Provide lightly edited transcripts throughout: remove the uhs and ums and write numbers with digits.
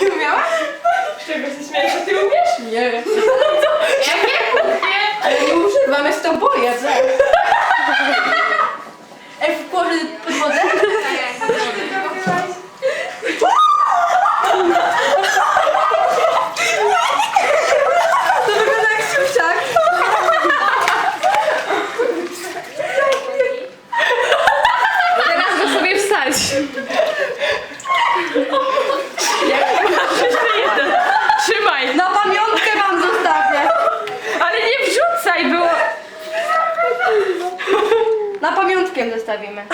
Nie umiałaś? Z czego się śmiejesz? A ty umiesz? Nie. Jakie kuchnie? Ale nie używam, jest to boję, co? Ej, położę pod wodę? To wygląda jak siusiak. Teraz go sobie wstać. Jeszcze jeden. Trzymaj. Na pamiątkę wam zostawię. Ale nie wrzucaj, było... Na pamiątkę zostawimy.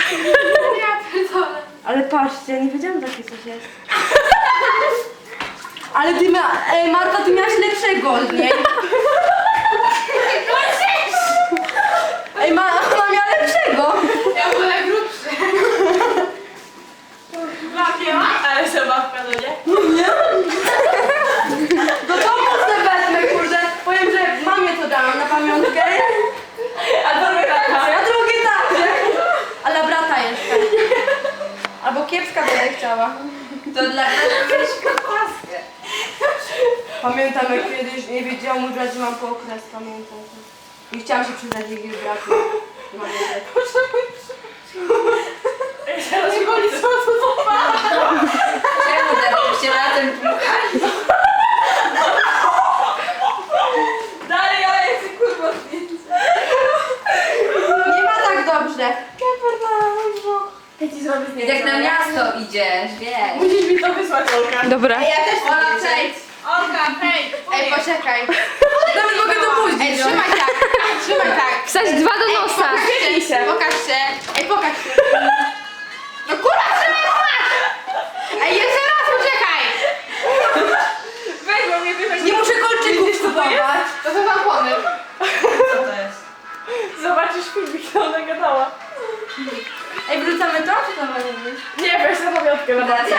Ale patrzcie, nie wiedziałam, że takie coś jest. Ale ty Marta, ty miałaś lepszego od niej. Ej, mama miała lepszego. Ja wolę grubsze. Ale zabawka, no nie? Do domu sobie wezmę, kurde. Powiem, że mamie to dałam na pamiątkę. A drugie taka. A drugie tak, nie? A dla brata jeszcze. Albo kiepska będę chciała. To dla Weźka paskę. Pamiętam, jak kiedyś nie wiedziałam ubrać, że mam po okres, pamiętam. I chciałam się przyznać jej bratu. Teraz boli, co to ma? Czemu tak się razem dmuchali? Dalej, ale jest kurwa zdjęcie. Nie ma tak dobrze. Ja ci zrobię zdjęcie. Jak na miasto idziesz, wiesz. Musisz mi to wysłać, Olka. Dobra. Ja też Ola, chcę przejdź. Olka, hej. Ej, poczekaj. Nawet mogę to później. Ej, trzymaj tak, trzymaj tak. Wstać dwa do nosa. Pokaż się. Ej, pokaż się. No kurwa, trzymaj tak! Ej, jeszcze raz, poczekaj! Weź, bo mnie wychodzi. Nie muszę kolczyków kupować. To są tampony. Co to jest? Zobaczysz filmik, co ona gadała. Ej, wrzucamy to, czy to ma mówić? Nie, weź na pamiątkę na babcię.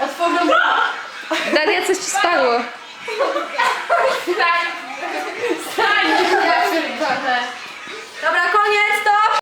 Otworzę. Daria, coś ci spadło. Stań. Dobra, koniec, to!